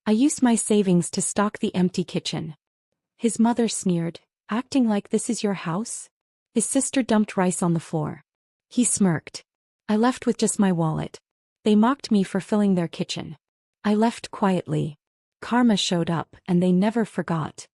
I used my savings to stock the empty kitchen. His mother sneered, acting like this is your house? His sister dumped rice on the floor. He smirked. I left with just my wallet. They mocked me for filling their kitchen. I left quietly. Karma showed up, and they never forgot.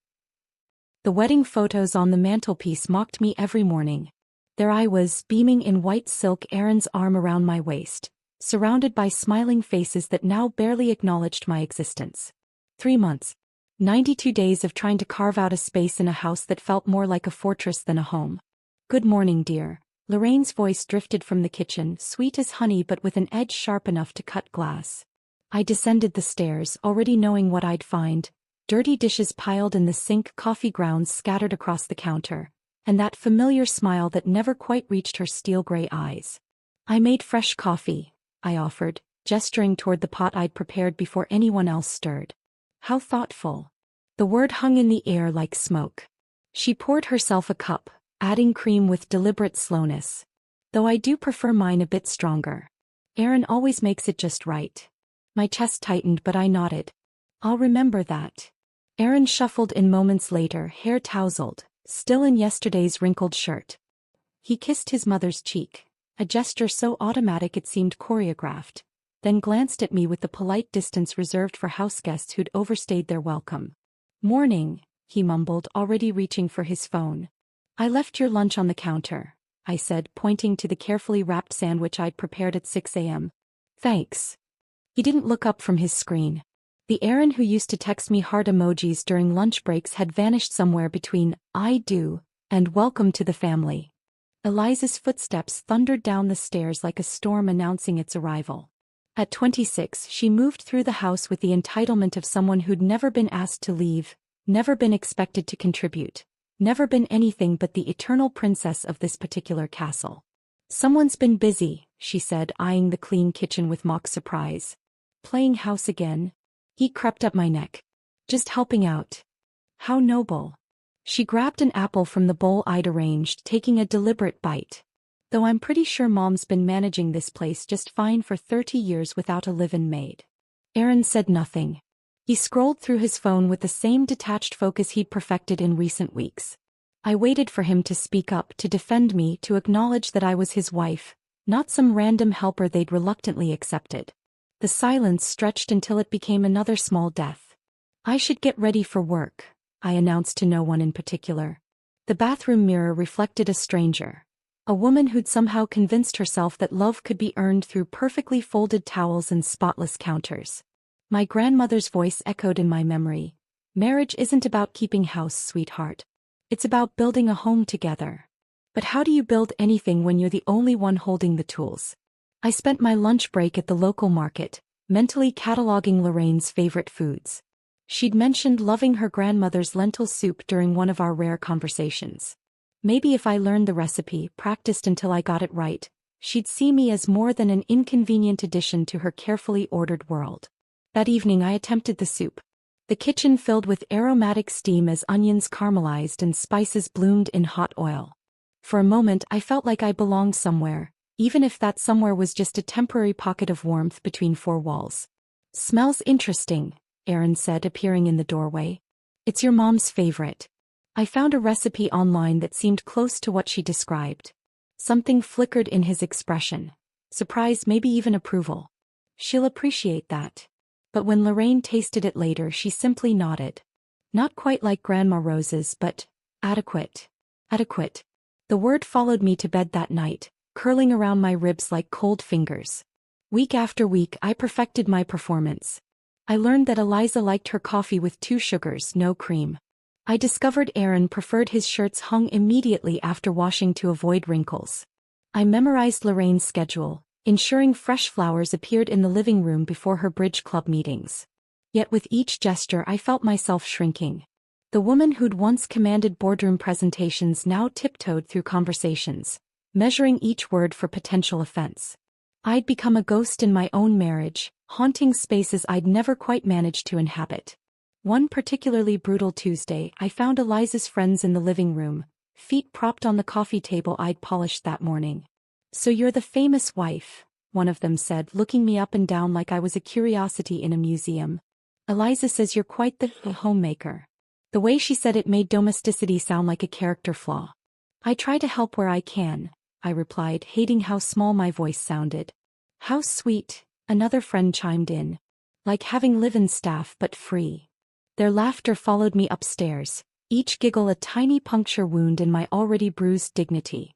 The wedding photos on the mantelpiece mocked me every morning. There I was, beaming in white silk, Aaron's arm around my waist, surrounded by smiling faces that now barely acknowledged my existence. 3 months. 92 days of trying to carve out a space in a house that felt more like a fortress than a home. Good morning, dear. Lorraine's voice drifted from the kitchen, sweet as honey but with an edge sharp enough to cut glass. I descended the stairs, already knowing what I'd find: dirty dishes piled in the sink, coffee grounds scattered across the counter, and that familiar smile that never quite reached her steel-gray eyes. I made fresh coffee, I offered, gesturing toward the pot I'd prepared before anyone else stirred. How thoughtful. The word hung in the air like smoke. She poured herself a cup, adding cream with deliberate slowness. Though I do prefer mine a bit stronger. Aaron always makes it just right. My chest tightened, but I nodded. I'll remember that. Aaron shuffled in moments later, hair tousled, still in yesterday's wrinkled shirt. He kissed his mother's cheek, a gesture so automatic it seemed choreographed, then glanced at me with the polite distance reserved for houseguests who'd overstayed their welcome. Morning, he mumbled, already reaching for his phone. I left your lunch on the counter, I said, pointing to the carefully wrapped sandwich I'd prepared at 6 a.m. Thanks. He didn't look up from his screen. The Aaron who used to text me heart emojis during lunch breaks had vanished somewhere between "I do" and "welcome to the family." Eliza's footsteps thundered down the stairs like a storm announcing its arrival. At 26, she moved through the house with the entitlement of someone who'd never been asked to leave, never been expected to contribute, never been anything but the eternal princess of this particular castle. Someone's been busy, she said, eyeing the clean kitchen with mock surprise. Playing house again? He crept up my neck. Just helping out. How noble. She grabbed an apple from the bowl I'd arranged, taking a deliberate bite. Though I'm pretty sure Mom's been managing this place just fine for 30 years without a live-in maid. Aaron said nothing. He scrolled through his phone with the same detached focus he'd perfected in recent weeks. I waited for him to speak up, to defend me, to acknowledge that I was his wife, not some random helper they'd reluctantly accepted. The silence stretched until it became another small death. I should get ready for work, I announced to no one in particular. The bathroom mirror reflected a stranger. A woman who'd somehow convinced herself that love could be earned through perfectly folded towels and spotless counters. My grandmother's voice echoed in my memory. Marriage isn't about keeping house, sweetheart. It's about building a home together. But how do you build anything when you're the only one holding the tools? I spent my lunch break at the local market, mentally cataloging Lorraine's favorite foods. She'd mentioned loving her grandmother's lentil soup during one of our rare conversations. Maybe if I learned the recipe, practiced until I got it right, she'd see me as more than an inconvenient addition to her carefully ordered world. That evening I attempted the soup. The kitchen filled with aromatic steam as onions caramelized and spices bloomed in hot oil. For a moment I felt like I belonged somewhere, even if that somewhere was just a temporary pocket of warmth between 4 walls. Smells interesting, Aaron said, appearing in the doorway. It's your mom's favorite. I found a recipe online that seemed close to what she described. Something flickered in his expression. Surprise, maybe even approval. She'll appreciate that. But when Lorraine tasted it later, she simply nodded. Not quite like Grandma Rose's, but adequate. Adequate. The word followed me to bed that night, curling around my ribs like cold fingers. Week after week I perfected my performance. I learned that Eliza liked her coffee with 2 sugars, no cream. I discovered Aaron preferred his shirts hung immediately after washing to avoid wrinkles. I memorized Lorraine's schedule, ensuring fresh flowers appeared in the living room before her bridge club meetings. Yet with each gesture I felt myself shrinking. The woman who'd once commanded boardroom presentations now tiptoed through conversations, measuring each word for potential offense. I'd become a ghost in my own marriage, haunting spaces I'd never quite managed to inhabit. One particularly brutal Tuesday, I found Eliza's friends in the living room, feet propped on the coffee table I'd polished that morning. "So you're the famous wife," one of them said, looking me up and down like I was a curiosity in a museum. Eliza says you're quite the homemaker. The way she said it made domesticity sound like a character flaw. I try to help where I can, I replied, hating how small my voice sounded. How sweet, another friend chimed in. Like having live-in staff but free. Their laughter followed me upstairs, each giggle a tiny puncture wound in my already bruised dignity.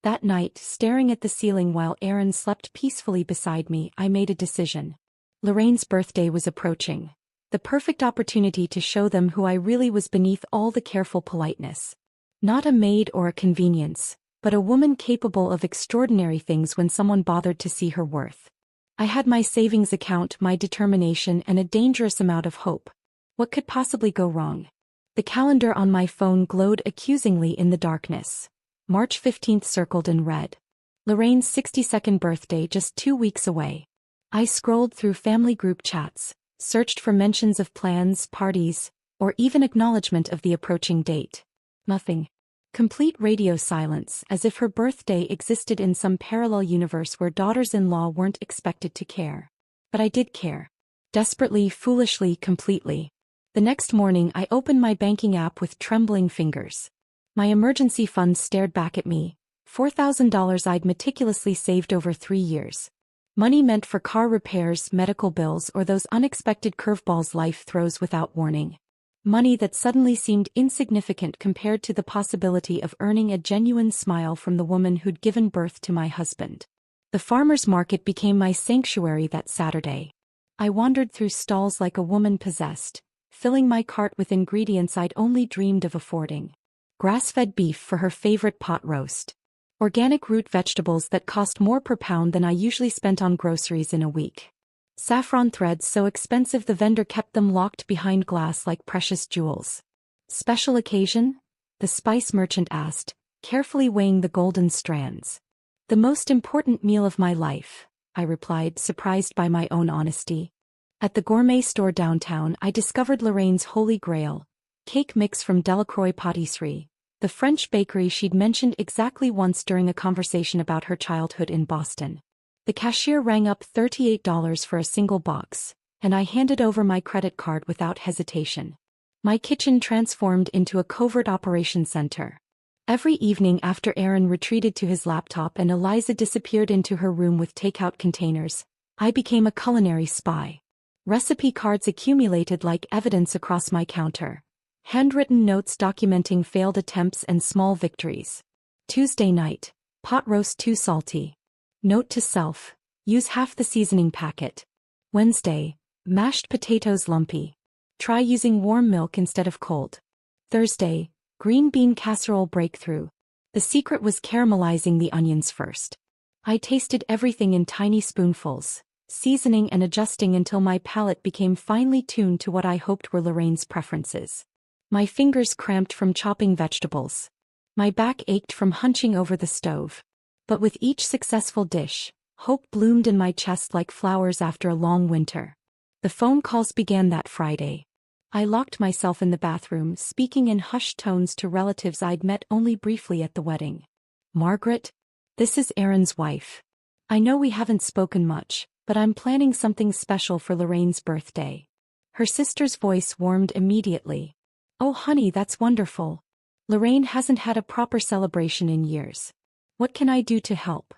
That night, staring at the ceiling while Aaron slept peacefully beside me, I made a decision. Lorraine's birthday was approaching. The perfect opportunity to show them who I really was beneath all the careful politeness. Not a maid or a convenience, but a woman capable of extraordinary things when someone bothered to see her worth. I had my savings account, my determination, and a dangerous amount of hope. What could possibly go wrong? The calendar on my phone glowed accusingly in the darkness. March 15th circled in red. Lorraine's 62nd birthday just 2 weeks away. I scrolled through family group chats, searched for mentions of plans, parties, or even acknowledgement of the approaching date. Nothing. Complete radio silence, as if her birthday existed in some parallel universe where daughters-in-law weren't expected to care. But I did care. Desperately, foolishly, completely. The next morning I opened my banking app with trembling fingers. My emergency fund stared back at me, $4,000 I'd meticulously saved over 3 years. Money meant for car repairs, medical bills, or those unexpected curveballs life throws without warning. Money that suddenly seemed insignificant compared to the possibility of earning a genuine smile from the woman who'd given birth to my husband. The farmer's market became my sanctuary that Saturday. I wandered through stalls like a woman possessed, filling my cart with ingredients I'd only dreamed of affording. Grass-fed beef for her favorite pot roast. Organic root vegetables that cost more per pound than I usually spent on groceries in a week. Saffron threads so expensive the vendor kept them locked behind glass like precious jewels. Special occasion? The spice merchant asked, carefully weighing the golden strands. The most important meal of my life, I replied, surprised by my own honesty. At the gourmet store downtown, I discovered Lorraine's holy grail, cake mix from Delacroix Patisserie, the French bakery she'd mentioned exactly once during a conversation about her childhood in Boston. The cashier rang up $38 for a single box, and I handed over my credit card without hesitation. My kitchen transformed into a covert operations center. Every evening after Aaron retreated to his laptop and Eliza disappeared into her room with takeout containers, I became a culinary spy. Recipe cards accumulated like evidence across my counter. Handwritten notes documenting failed attempts and small victories. Tuesday night, pot roast too salty. Note to self, use half the seasoning packet. Wednesday, mashed potatoes lumpy. Try using warm milk instead of cold. Thursday, green bean casserole breakthrough. The secret was caramelizing the onions first. I tasted everything in tiny spoonfuls, seasoning and adjusting until my palate became finely tuned to what I hoped were Lorraine's preferences. My fingers cramped from chopping vegetables. My back ached from hunching over the stove. But with each successful dish, hope bloomed in my chest like flowers after a long winter. The phone calls began that Friday. I locked myself in the bathroom, speaking in hushed tones to relatives I'd met only briefly at the wedding. Margaret? This is Aaron's wife. I know we haven't spoken much, but I'm planning something special for Lorraine's birthday. Her sister's voice warmed immediately. Oh honey, that's wonderful. Lorraine hasn't had a proper celebration in years. What can I do to help?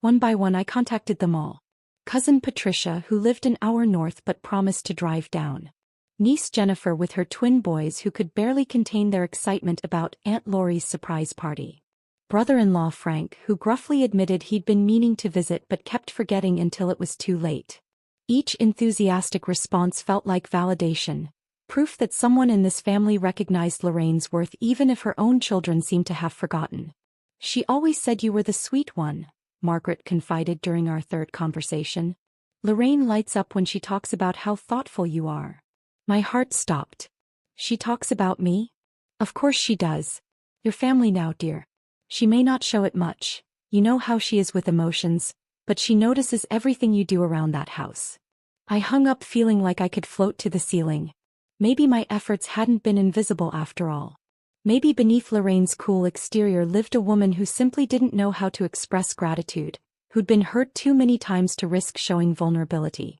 One by one I contacted them all. Cousin Patricia, who lived an hour north but promised to drive down. Niece Jennifer with her twin boys who could barely contain their excitement about Aunt Laurie's surprise party. Brother-in-law Frank, who gruffly admitted he'd been meaning to visit but kept forgetting until it was too late. Each enthusiastic response felt like validation, proof that someone in this family recognized Lorraine's worth even if her own children seemed to have forgotten. She always said you were the sweet one, Margaret confided during our third conversation. Lorraine lights up when she talks about how thoughtful you are. My heart stopped. She talks about me? Of course she does. Your family now, dear. She may not show it much, you know how she is with emotions, but she notices everything you do around that house. I hung up feeling like I could float to the ceiling. Maybe my efforts hadn't been invisible after all. Maybe beneath Lorraine's cool exterior lived a woman who simply didn't know how to express gratitude, who'd been hurt too many times to risk showing vulnerability.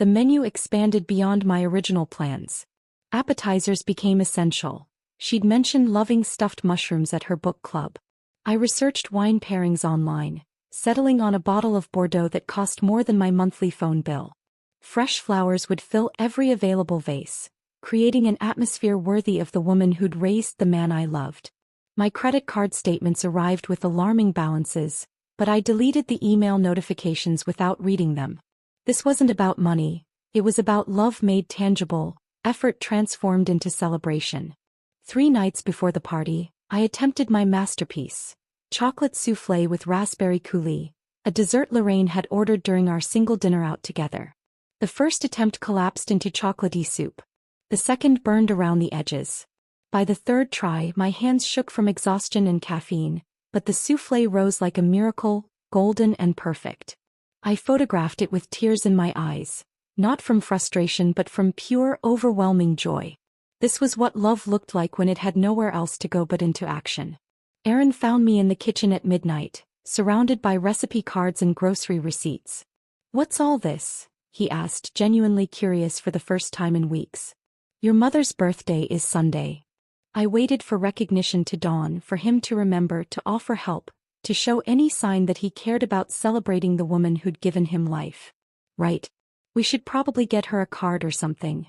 The menu expanded beyond my original plans. Appetizers became essential. She'd mentioned loving stuffed mushrooms at her book club. I researched wine pairings online, settling on a bottle of Bordeaux that cost more than my monthly phone bill. Fresh flowers would fill every available vase, creating an atmosphere worthy of the woman who'd raised the man I loved. My credit card statements arrived with alarming balances, but I deleted the email notifications without reading them. This wasn't about money, it was about love made tangible, effort transformed into celebration. 3 nights before the party, I attempted my masterpiece, chocolate soufflé with raspberry coulis, a dessert Lorraine had ordered during our single dinner out together. The first attempt collapsed into chocolatey soup. The second burned around the edges. By the third try, my hands shook from exhaustion and caffeine, but the soufflé rose like a miracle, golden and perfect. I photographed it with tears in my eyes, not from frustration but from pure, overwhelming joy. This was what love looked like when it had nowhere else to go but into action. Aaron found me in the kitchen at midnight, surrounded by recipe cards and grocery receipts. "What's all this?" he asked, genuinely curious for the first time in weeks. "Your mother's birthday is Sunday." I waited for recognition to dawn, for him to remember, to offer help, to show any sign that he cared about celebrating the woman who'd given him life. "Right. We should probably get her a card or something."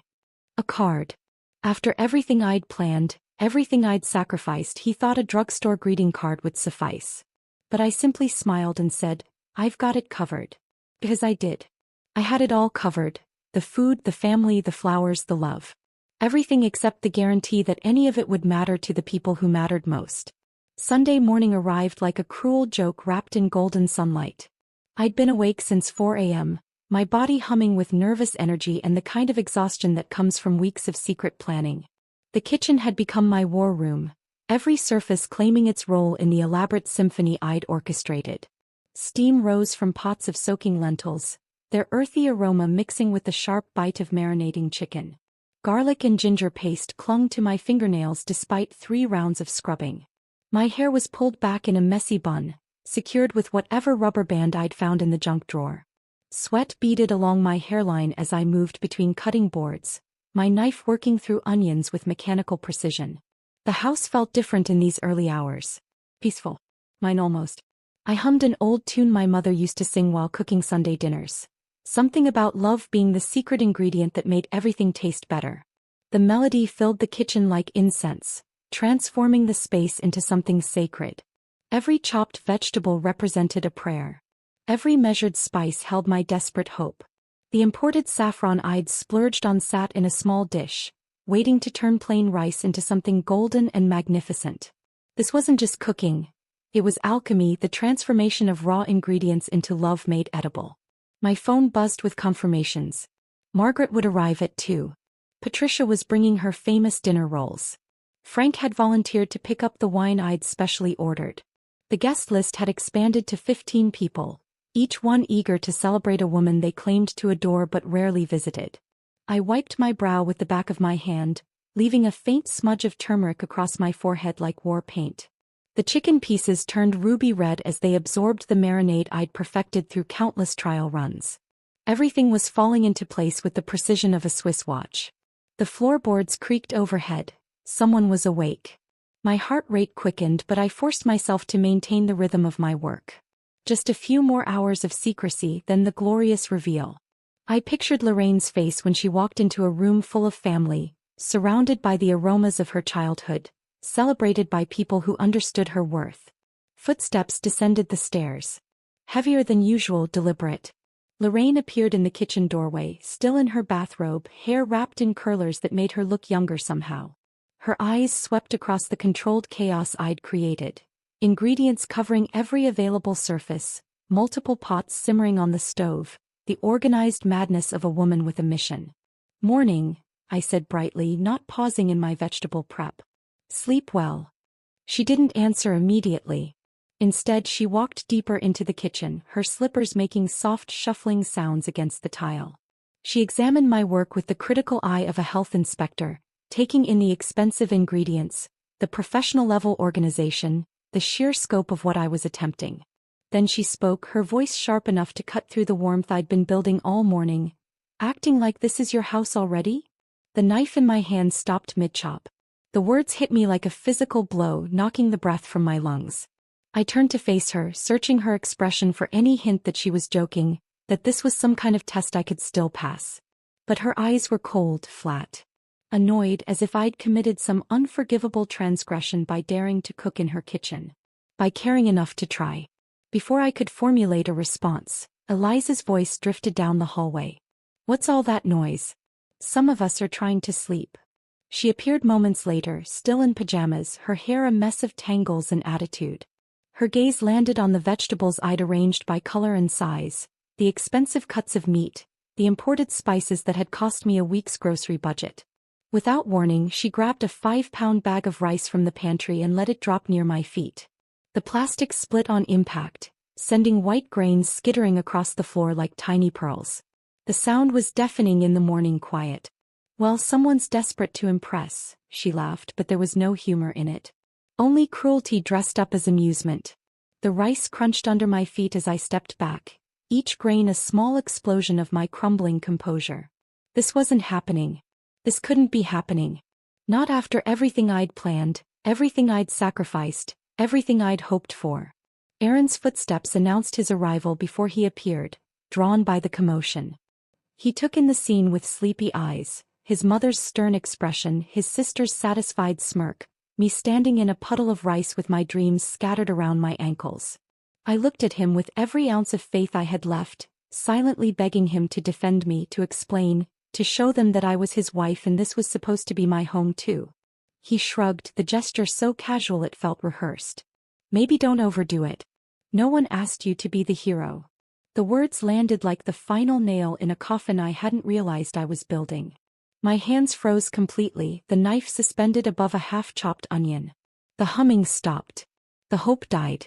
A card. After everything I'd planned, everything I'd sacrificed, he thought a drugstore greeting card would suffice. But I simply smiled and said, "I've got it covered." Because I did. I had it all covered: the food, the family, the flowers, the love. Everything except the guarantee that any of it would matter to the people who mattered most. Sunday morning arrived like a cruel joke wrapped in golden sunlight. I'd been awake since 4 a.m., my body humming with nervous energy and the kind of exhaustion that comes from weeks of secret planning. The kitchen had become my war room, every surface claiming its role in the elaborate symphony I'd orchestrated. Steam rose from pots of soaking lentils, their earthy aroma mixing with the sharp bite of marinating chicken. Garlic and ginger paste clung to my fingernails despite 3 rounds of scrubbing. My hair was pulled back in a messy bun, secured with whatever rubber band I'd found in the junk drawer. Sweat beaded along my hairline as I moved between cutting boards, my knife working through onions with mechanical precision. The house felt different in these early hours. Peaceful. Mine almost. I hummed an old tune my mother used to sing while cooking Sunday dinners. Something about love being the secret ingredient that made everything taste better. The melody filled the kitchen like incense, transforming the space into something sacred. Every chopped vegetable represented a prayer. Every measured spice held my desperate hope. The imported saffron I'd splurged on sat in a small dish, waiting to turn plain rice into something golden and magnificent. This wasn't just cooking. It was alchemy, the transformation of raw ingredients into love made edible. My phone buzzed with confirmations. Margaret would arrive at 2. Patricia was bringing her famous dinner rolls. Frank had volunteered to pick up the wine I'd specially ordered. The guest list had expanded to 15 people, each one eager to celebrate a woman they claimed to adore but rarely visited. I wiped my brow with the back of my hand, leaving a faint smudge of turmeric across my forehead like war paint. The chicken pieces turned ruby red as they absorbed the marinade I'd perfected through countless trial runs. Everything was falling into place with the precision of a Swiss watch. The floorboards creaked overhead. Someone was awake. My heart rate quickened, but I forced myself to maintain the rhythm of my work. Just a few more hours of secrecy, then the glorious reveal. I pictured Lorraine's face when she walked into a room full of family, surrounded by the aromas of her childhood, celebrated by people who understood her worth. Footsteps descended the stairs. Heavier than usual, deliberate. Lorraine appeared in the kitchen doorway, still in her bathrobe, hair wrapped in curlers that made her look younger somehow. Her eyes swept across the controlled chaos I'd created. Ingredients covering every available surface, multiple pots simmering on the stove, the organized madness of a woman with a mission. "Morning," I said brightly, not pausing in my vegetable prep. "Sleep well." She didn't answer immediately. Instead, she walked deeper into the kitchen, her slippers making soft shuffling sounds against the tile. She examined my work with the critical eye of a health inspector, taking in the expensive ingredients, the professional-level organization, the sheer scope of what I was attempting. Then she spoke, her voice sharp enough to cut through the warmth I'd been building all morning. Acting like this is your house already? The knife in my hand stopped mid-chop. The words hit me like a physical blow, knocking the breath from my lungs. I turned to face her, searching her expression for any hint that she was joking, that this was some kind of test I could still pass. But her eyes were cold, flat. Annoyed, as if I'd committed some unforgivable transgression by daring to cook in her kitchen. By caring enough to try. Before I could formulate a response, Eliza's voice drifted down the hallway. "What's all that noise? Some of us are trying to sleep." She appeared moments later, still in pajamas, her hair a mess of tangles and attitude. Her gaze landed on the vegetables I'd arranged by color and size, the expensive cuts of meat, the imported spices that had cost me a week's grocery budget. Without warning, she grabbed a 5-pound bag of rice from the pantry and let it drop near my feet. The plastic split on impact, sending white grains skittering across the floor like tiny pearls. The sound was deafening in the morning quiet. "Well, someone's desperate to impress," she laughed, but there was no humor in it. Only cruelty dressed up as amusement. The rice crunched under my feet as I stepped back, each grain a small explosion of my crumbling composure. This wasn't happening. This couldn't be happening. Not after everything I'd planned, everything I'd sacrificed, everything I'd hoped for. Aaron's footsteps announced his arrival before he appeared, drawn by the commotion. He took in the scene with sleepy eyes, his mother's stern expression, his sister's satisfied smirk, me standing in a puddle of rice with my dreams scattered around my ankles. I looked at him with every ounce of faith I had left, silently begging him to defend me, to explain, to show them that I was his wife and this was supposed to be my home too. He shrugged, the gesture so casual it felt rehearsed. "Maybe don't overdo it. No one asked you to be the hero." The words landed like the final nail in a coffin I hadn't realized I was building. My hands froze completely, the knife suspended above a half-chopped onion. The humming stopped. The hope died.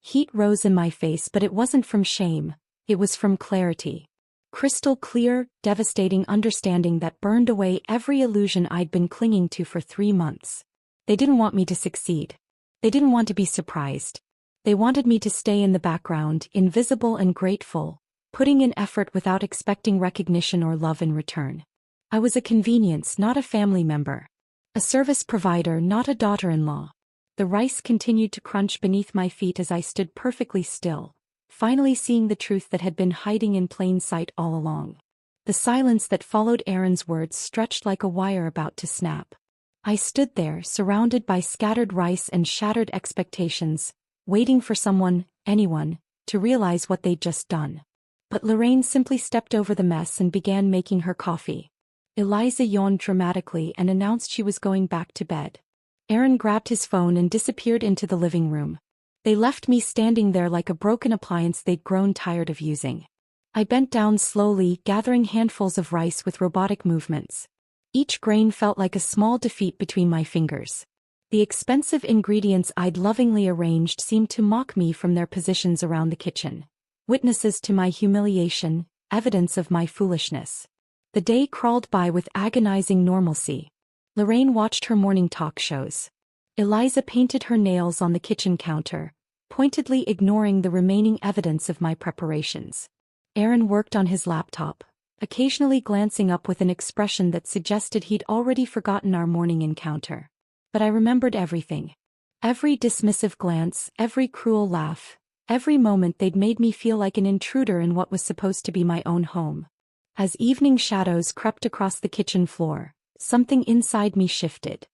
Heat rose in my face, but it wasn't from shame, it was from clarity. Crystal clear, devastating understanding that burned away every illusion I'd been clinging to for 3 months. They didn't want me to succeed. They didn't want to be surprised. They wanted me to stay in the background, invisible and grateful, putting in effort without expecting recognition or love in return. I was a convenience, not a family member. A service provider, not a daughter-in-law. The rice continued to crunch beneath my feet as I stood perfectly still, finally seeing the truth that had been hiding in plain sight all along. The silence that followed Aaron's words stretched like a wire about to snap. I stood there, surrounded by scattered rice and shattered expectations, waiting for someone, anyone, to realize what they'd just done. But Lorraine simply stepped over the mess and began making her coffee. Eliza yawned dramatically and announced she was going back to bed. Aaron grabbed his phone and disappeared into the living room. They left me standing there like a broken appliance they'd grown tired of using. I bent down slowly, gathering handfuls of rice with robotic movements. Each grain felt like a small defeat between my fingers. The expensive ingredients I'd lovingly arranged seemed to mock me from their positions around the kitchen. Witnesses to my humiliation, evidence of my foolishness. The day crawled by with agonizing normalcy. Lorraine watched her morning talk shows. Eliza painted her nails on the kitchen counter, pointedly ignoring the remaining evidence of my preparations. Aaron worked on his laptop, occasionally glancing up with an expression that suggested he'd already forgotten our morning encounter. But I remembered everything. Every dismissive glance, every cruel laugh, every moment they'd made me feel like an intruder in what was supposed to be my own home. As evening shadows crept across the kitchen floor, something inside me shifted.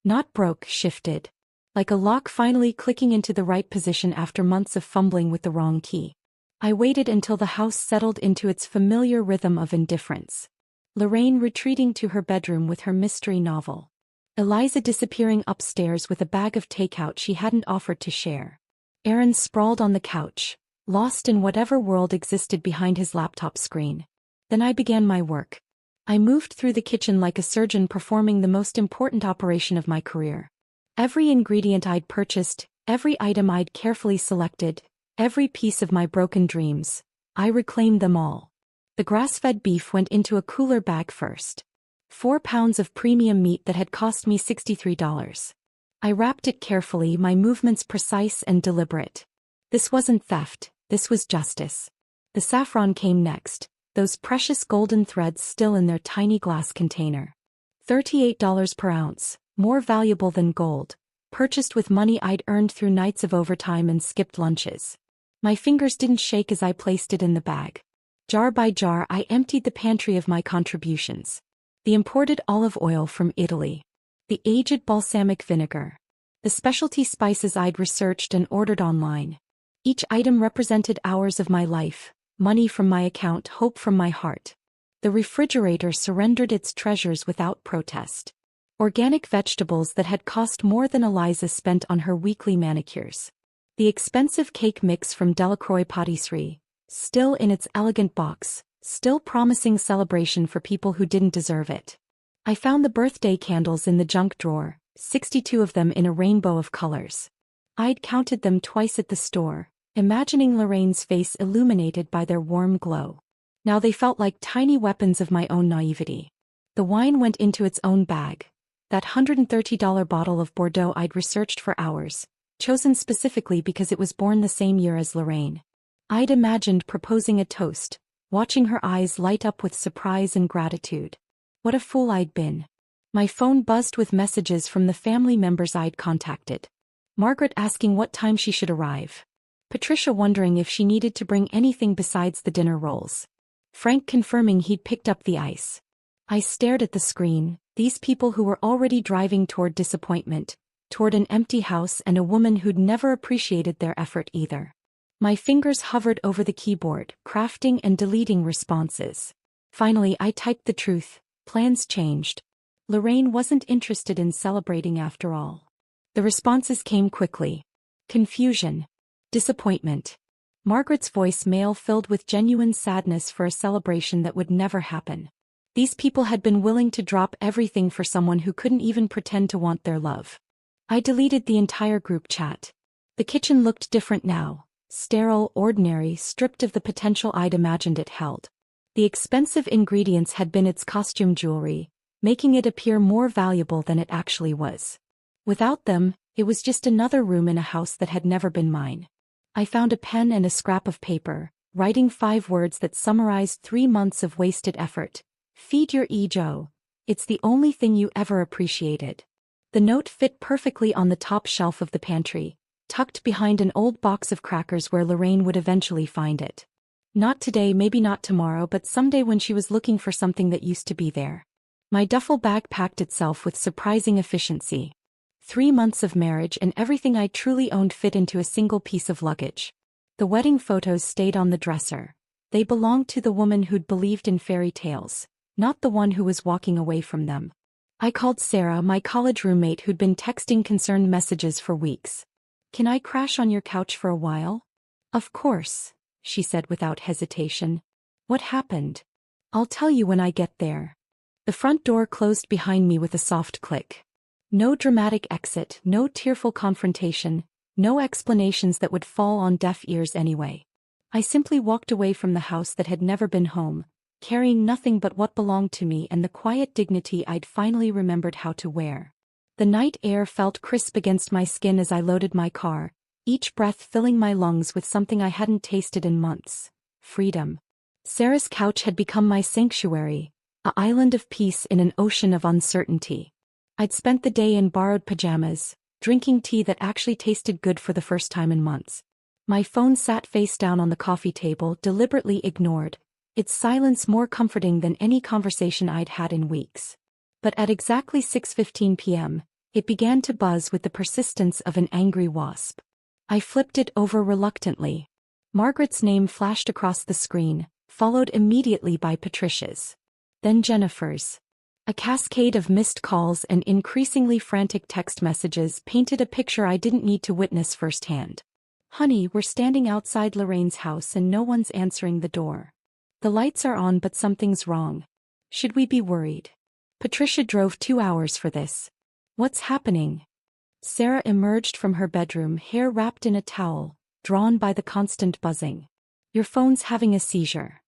Not broke, shifted. Like a lock finally clicking into the right position after months of fumbling with the wrong key. I waited until the house settled into its familiar rhythm of indifference. Lorraine retreating to her bedroom with her mystery novel. Eliza disappearing upstairs with a bag of takeout she hadn't offered to share. Aaron sprawled on the couch, lost in whatever world existed behind his laptop screen. Then I began my work. I moved through the kitchen like a surgeon performing the most important operation of my career. Every ingredient I'd purchased, every item I'd carefully selected, every piece of my broken dreams, I reclaimed them all. The grass-fed beef went into a cooler bag first. 4 pounds of premium meat that had cost me $63. I wrapped it carefully, my movements precise and deliberate. This wasn't theft, this was justice. The saffron came next, those precious golden threads still in their tiny glass container. $38 per ounce, more valuable than gold, purchased with money I'd earned through nights of overtime and skipped lunches. My fingers didn't shake as I placed it in the bag. Jar by jar I emptied the pantry of my contributions. The imported olive oil from Italy. The aged balsamic vinegar. The specialty spices I'd researched and ordered online. Each item represented hours of my life, money from my account, hope from my heart. The refrigerator surrendered its treasures without protest. Organic vegetables that had cost more than Eliza spent on her weekly manicures. The expensive cake mix from Delacroix Patisserie, still in its elegant box, still promising celebration for people who didn't deserve it. I found the birthday candles in the junk drawer, 62 of them in a rainbow of colors. I'd counted them twice at the store, imagining Lorraine's face illuminated by their warm glow. Now they felt like tiny weapons of my own naivety. The wine went into its own bag. That $130 bottle of Bordeaux I'd researched for hours, chosen specifically because it was born the same year as Lorraine. I'd imagined proposing a toast, watching her eyes light up with surprise and gratitude. What a fool I'd been. My phone buzzed with messages from the family members I'd contacted. Margaret asking what time she should arrive. Patricia wondering if she needed to bring anything besides the dinner rolls. Frank confirming he'd picked up the ice. I stared at the screen, these people who were already driving toward disappointment, toward an empty house and a woman who'd never appreciated their effort either. My fingers hovered over the keyboard, crafting and deleting responses. Finally I typed the truth, plans changed. Lorraine wasn't interested in celebrating after all. The responses came quickly. Confusion. Disappointment. Margaret's voicemail filled with genuine sadness for a celebration that would never happen. These people had been willing to drop everything for someone who couldn't even pretend to want their love. I deleted the entire group chat. The kitchen looked different now. Sterile, ordinary, stripped of the potential I'd imagined it held. The expensive ingredients had been its costume jewelry, making it appear more valuable than it actually was. Without them, it was just another room in a house that had never been mine. I found a pen and a scrap of paper, writing 5 words that summarized 3 months of wasted effort. Feed your ego. It's the only thing you ever appreciated. The note fit perfectly on the top shelf of the pantry, tucked behind an old box of crackers where Lorraine would eventually find it. Not today, maybe not tomorrow, but someday when she was looking for something that used to be there. My duffel bag packed itself with surprising efficiency. 3 months of marriage and everything I truly owned fit into a single piece of luggage. The wedding photos stayed on the dresser. They belonged to the woman who'd believed in fairy tales, not the one who was walking away from them. I called Sarah, my college roommate who'd been texting concerned messages for weeks. "Can I crash on your couch for a while?" "Of course," she said without hesitation. "What happened?" "I'll tell you when I get there." The front door closed behind me with a soft click. No dramatic exit, no tearful confrontation, no explanations that would fall on deaf ears anyway. I simply walked away from the house that had never been home, carrying nothing but what belonged to me and the quiet dignity I'd finally remembered how to wear. The night air felt crisp against my skin as I loaded my car, each breath filling my lungs with something I hadn't tasted in months: freedom. Sarah's couch had become my sanctuary, an island of peace in an ocean of uncertainty. I'd spent the day in borrowed pajamas, drinking tea that actually tasted good for the first time in months. My phone sat face down on the coffee table, deliberately ignored, its silence more comforting than any conversation I'd had in weeks. But at exactly 6:15 p.m., it began to buzz with the persistence of an angry wasp. I flipped it over reluctantly. Margaret's name flashed across the screen, followed immediately by Patricia's. Then Jennifer's. A cascade of missed calls and increasingly frantic text messages painted a picture I didn't need to witness firsthand. "Honey, we're standing outside Lorraine's house and no one's answering the door. The lights are on but something's wrong. Should we be worried? Patricia drove 2 hours for this. What's happening?" Sarah emerged from her bedroom, hair wrapped in a towel, drawn by the constant buzzing. "Your phone's having a seizure."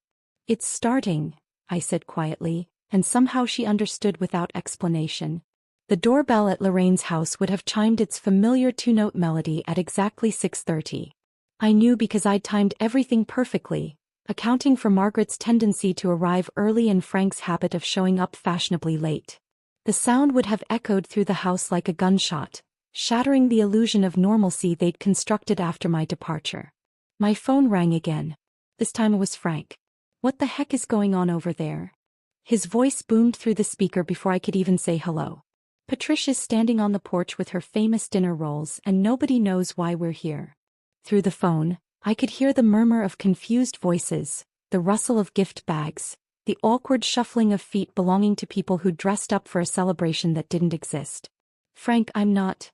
"It's starting," I said quietly, and somehow she understood without explanation. The doorbell at Lorraine's house would have chimed its familiar 2-note melody at exactly 6:30. I knew because I'd timed everything perfectly, accounting for Margaret's tendency to arrive early and Frank's habit of showing up fashionably late. The sound would have echoed through the house like a gunshot, shattering the illusion of normalcy they'd constructed after my departure. My phone rang again. This time it was Frank. "What the heck is going on over there?" His voice boomed through the speaker before I could even say hello. "Patricia's standing on the porch with her famous dinner rolls and nobody knows why we're here." Through the phone, I could hear the murmur of confused voices, the rustle of gift bags, the awkward shuffling of feet belonging to people who dressed up for a celebration that didn't exist. "Frank, I'm not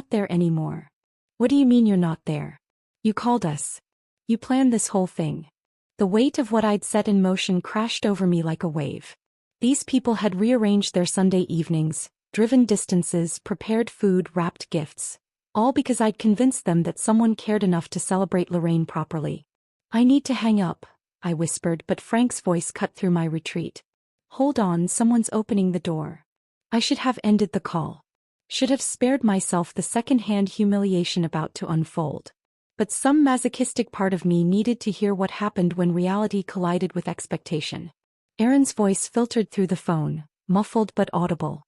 there anymore." "What do you mean you're not there? You called us. You planned this whole thing." The weight of what I'd set in motion crashed over me like a wave. These people had rearranged their Sunday evenings, driven distances, prepared food, wrapped gifts. All because I'd convinced them that someone cared enough to celebrate Lorraine properly. "I need to hang up," I whispered, but Frank's voice cut through my retreat. "Hold on, someone's opening the door." I should have ended the call. Should have spared myself the second-hand humiliation about to unfold. But some masochistic part of me needed to hear what happened when reality collided with expectation. Aaron's voice filtered through the phone, muffled but audible.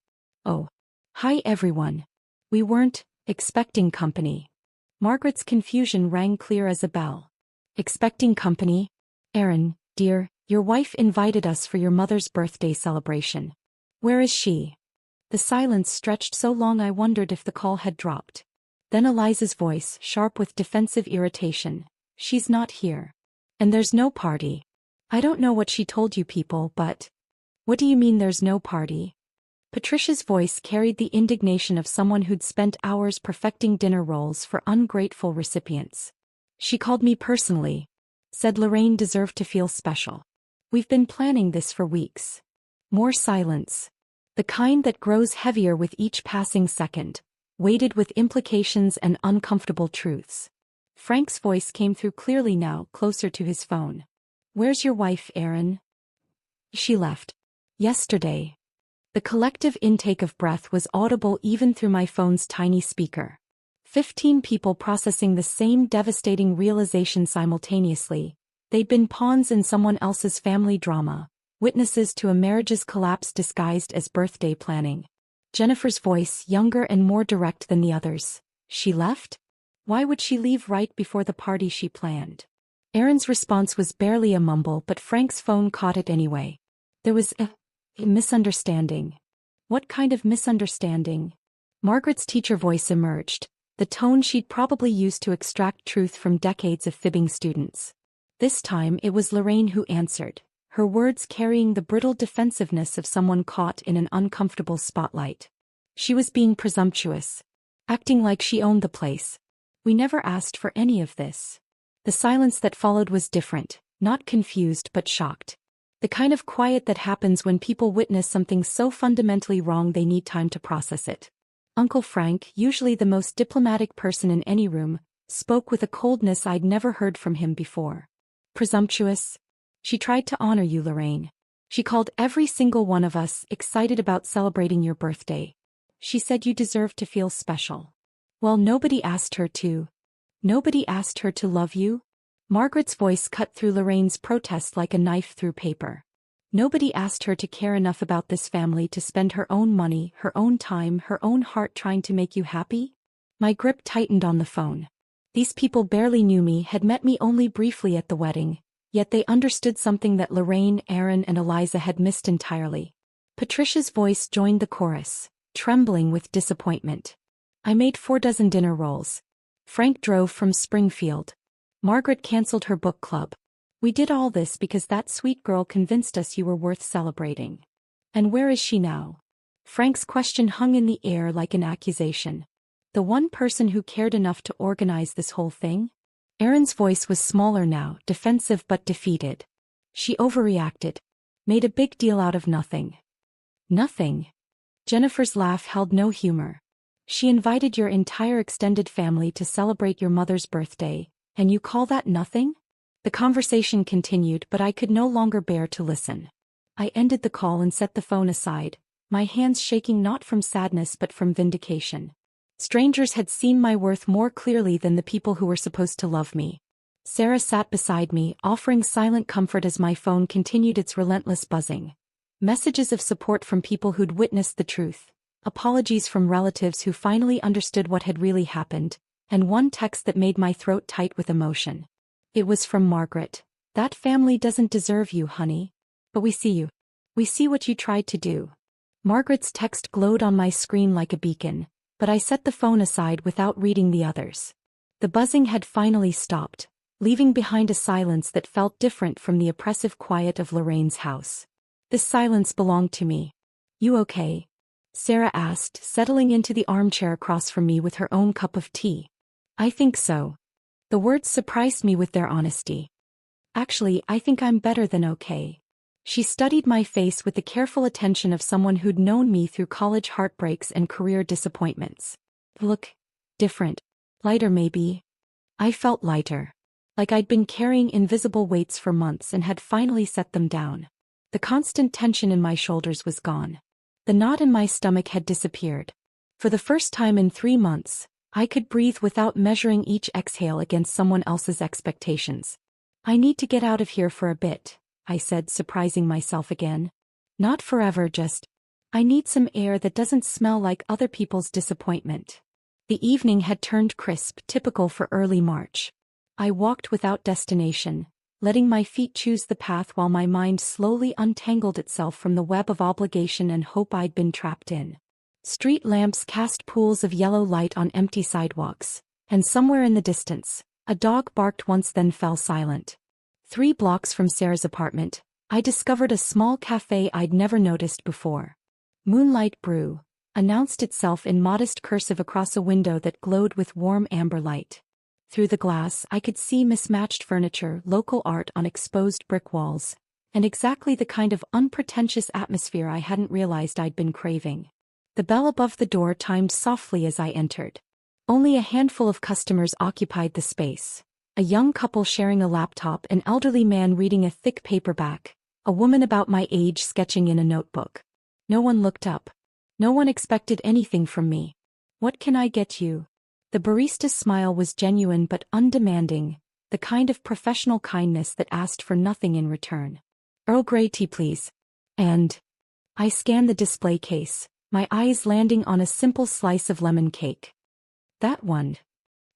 "Oh. Hi everyone. We weren't expecting company." Margaret's confusion rang clear as a bell. "Expecting company? Aaron, dear, your wife invited us for your mother's birthday celebration. Where is she?" The silence stretched so long I wondered if the call had dropped. Then Eliza's voice, sharp with defensive irritation. "She's not here. And there's no party. I don't know what she told you people, but..." "What do you mean there's no party?" Patricia's voice carried the indignation of someone who'd spent hours perfecting dinner rolls for ungrateful recipients. "She called me personally. Said Lorraine deserved to feel special. We've been planning this for weeks." More silence. The kind that grows heavier with each passing second, weighted with implications and uncomfortable truths. Frank's voice came through clearly now, closer to his phone. "Where's your wife, Aaron?" "She left. Yesterday." The collective intake of breath was audible even through my phone's tiny speaker. 15 people processing the same devastating realization simultaneously. They'd been pawns in someone else's family drama, witnesses to a marriage's collapse disguised as birthday planning. Jennifer's voice, younger and more direct than the others. "She left? Why would she leave right before the party she planned?" Aaron's response was barely a mumble, but Frank's phone caught it anyway. "There was a misunderstanding." "What kind of misunderstanding?" Margaret's teacher voice emerged, the tone she'd probably used to extract truth from decades of fibbing students. This time it was Lorraine who answered, her words carrying the brittle defensiveness of someone caught in an uncomfortable spotlight. She was being presumptuous, acting like she owned the place. "We never asked for any of this." The silence that followed was different, not confused but shocked. The kind of quiet that happens when people witness something so fundamentally wrong they need time to process it. Uncle Frank, usually the most diplomatic person in any room, spoke with a coldness I'd never heard from him before. "Presumptuous? She tried to honor you, Lorraine. She called every single one of us excited about celebrating your birthday. She said you deserved to feel special. Well, nobody asked her to. Nobody asked her to love you?" Margaret's voice cut through Lorraine's protest like a knife through paper. "Nobody asked her to care enough about this family to spend her own money, her own time, her own heart trying to make you happy?" My grip tightened on the phone. These people barely knew me, had met me only briefly at the wedding, yet they understood something that Lorraine, Aaron, and Eliza had missed entirely. Patricia's voice joined the chorus, trembling with disappointment. "I made 4 dozen dinner rolls. Frank drove from Springfield. Margaret canceled her book club. We did all this because that sweet girl convinced us you were worth celebrating. And where is she now?" Frank's question hung in the air like an accusation. The one person who cared enough to organize this whole thing? Aaron's voice was smaller now, defensive but defeated. "She overreacted. Made a big deal out of nothing." "Nothing?" Jennifer's laugh held no humor. "She invited your entire extended family to celebrate your mother's birthday, and you call that nothing?" The conversation continued, but I could no longer bear to listen. I ended the call and set the phone aside, my hands shaking not from sadness but from vindication. Strangers had seen my worth more clearly than the people who were supposed to love me. Sarah sat beside me, offering silent comfort as my phone continued its relentless buzzing. Messages of support from people who'd witnessed the truth, apologies from relatives who finally understood what had really happened, and one text that made my throat tight with emotion. It was from Margaret. "That family doesn't deserve you, honey. But we see you. We see what you tried to do." Margaret's text glowed on my screen like a beacon, but I set the phone aside without reading the others. The buzzing had finally stopped, leaving behind a silence that felt different from the oppressive quiet of Lorraine's house. This silence belonged to me. "You okay?" Sarah asked, settling into the armchair across from me with her own cup of tea. "I think so." The words surprised me with their honesty. "Actually, I think I'm better than okay." She studied my face with the careful attention of someone who'd known me through college heartbreaks and career disappointments. "Look different. Lighter maybe." I felt lighter. Like I'd been carrying invisible weights for months and had finally set them down. The constant tension in my shoulders was gone. The knot in my stomach had disappeared. For the first time in 3 months, I could breathe without measuring each exhale against someone else's expectations. "I need to get out of here for a bit," I said, surprising myself again. "Not forever, just. I need some air that doesn't smell like other people's disappointment." The evening had turned crisp, typical for early March. I walked without destination, letting my feet choose the path while my mind slowly untangled itself from the web of obligation and hope I'd been trapped in. Street lamps cast pools of yellow light on empty sidewalks, and somewhere in the distance, a dog barked once then fell silent. 3 blocks from Sarah's apartment, I discovered a small cafe I'd never noticed before. "Moonlight Brew" announced itself in modest cursive across a window that glowed with warm amber light. Through the glass, I could see mismatched furniture, local art on exposed brick walls, and exactly the kind of unpretentious atmosphere I hadn't realized I'd been craving. The bell above the door timed softly as I entered. Only a handful of customers occupied the space. A young couple sharing a laptop, an elderly man reading a thick paperback, a woman about my age sketching in a notebook. No one looked up. No one expected anything from me. "What can I get you?" The barista's smile was genuine but undemanding, the kind of professional kindness that asked for nothing in return. "Earl Grey tea, please." And I scanned the display case, my eyes landing on a simple slice of lemon cake. "That one.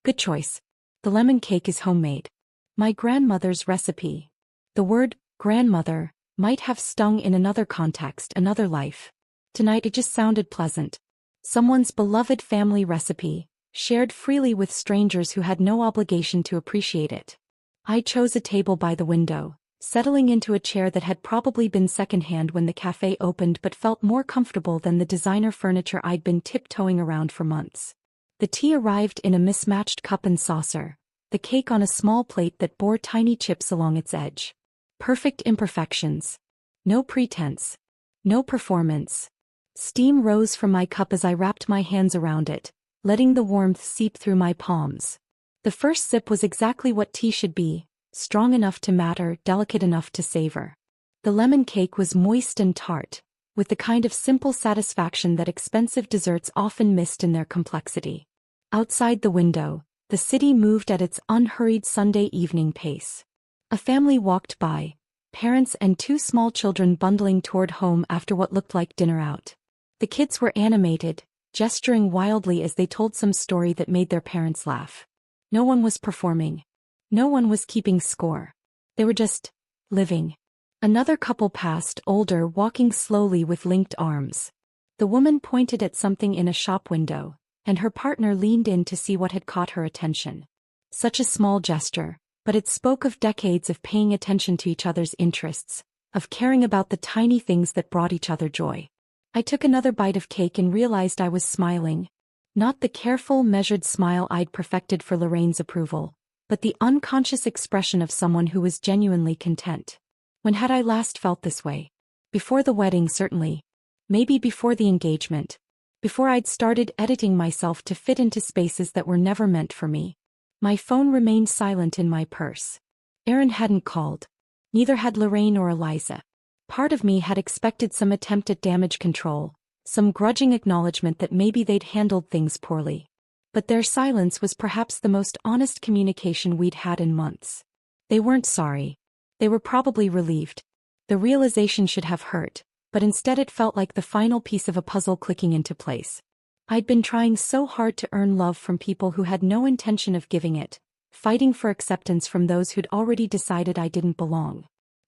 Good choice. The lemon cake is homemade. My grandmother's recipe." The word grandmother might have stung in another context, another life. Tonight it just sounded pleasant. Someone's beloved family recipe, shared freely with strangers who had no obligation to appreciate it. I chose a table by the window, settling into a chair that had probably been secondhand when the cafe opened but felt more comfortable than the designer furniture I'd been tiptoeing around for months. The tea arrived in a mismatched cup and saucer, the cake on a small plate that bore tiny chips along its edge. Perfect imperfections. No pretense. No performance. Steam rose from my cup as I wrapped my hands around it, letting the warmth seep through my palms. The first sip was exactly what tea should be, strong enough to matter, delicate enough to savor. The lemon cake was moist and tart, with the kind of simple satisfaction that expensive desserts often missed in their complexity. Outside the window, the city moved at its unhurried Sunday evening pace. A family walked by, parents and 2 small children bundling toward home after what looked like dinner out. The kids were animated, gesturing wildly as they told some story that made their parents laugh. No one was performing. No one was keeping score. They were just living. Another couple passed, older, walking slowly with linked arms. The woman pointed at something in a shop window, and her partner leaned in to see what had caught her attention. Such a small gesture, but it spoke of decades of paying attention to each other's interests, of caring about the tiny things that brought each other joy. I took another bite of cake and realized I was smiling. Not the careful, measured smile I'd perfected for Lorraine's approval, but the unconscious expression of someone who was genuinely content. When had I last felt this way? Before the wedding, certainly. Maybe before the engagement. Before I'd started editing myself to fit into spaces that were never meant for me. My phone remained silent in my purse. Aaron hadn't called. Neither had Lorraine or Eliza. Part of me had expected some attempt at damage control, some grudging acknowledgement that maybe they'd handled things poorly. But their silence was perhaps the most honest communication we'd had in months. They weren't sorry. They were probably relieved. The realization should have hurt, but instead it felt like the final piece of a puzzle clicking into place. I'd been trying so hard to earn love from people who had no intention of giving it, fighting for acceptance from those who'd already decided I didn't belong.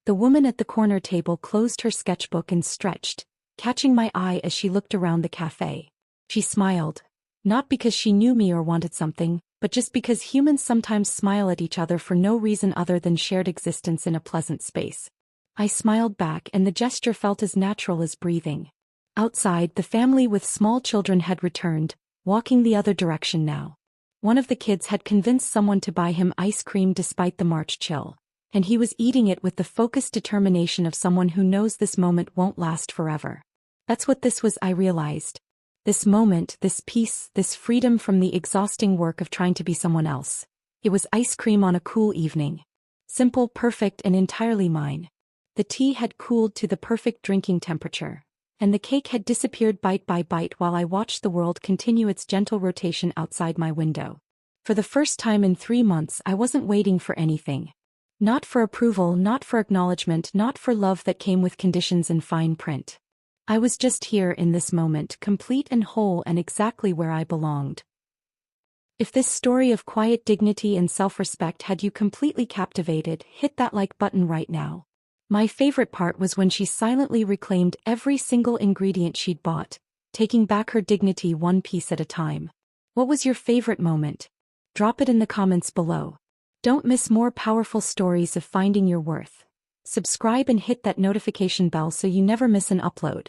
The woman at the corner table closed her sketchbook and stretched, catching my eye as she looked around the cafe. She smiled. Not because she knew me or wanted something, but just because humans sometimes smile at each other for no reason other than shared existence in a pleasant space. I smiled back and the gesture felt as natural as breathing. Outside, the family with small children had returned, walking the other direction now. One of the kids had convinced someone to buy him ice cream despite the March chill, and he was eating it with the focused determination of someone who knows this moment won't last forever. That's what this was, I realized. This moment, this peace, this freedom from the exhausting work of trying to be someone else. It was ice cream on a cool evening. Simple, perfect, and entirely mine. The tea had cooled to the perfect drinking temperature, and the cake had disappeared bite by bite while I watched the world continue its gentle rotation outside my window. For the first time in 3 months, I wasn't waiting for anything. Not for approval, not for acknowledgement, not for love that came with conditions in fine print. I was just here in this moment, complete and whole and exactly where I belonged. If this story of quiet dignity and self-respect had you completely captivated, hit that like button right now. My favorite part was when she silently reclaimed every single ingredient she'd bought, taking back her dignity one piece at a time. What was your favorite moment? Drop it in the comments below. Don't miss more powerful stories of finding your worth. Subscribe and hit that notification bell so you never miss an upload.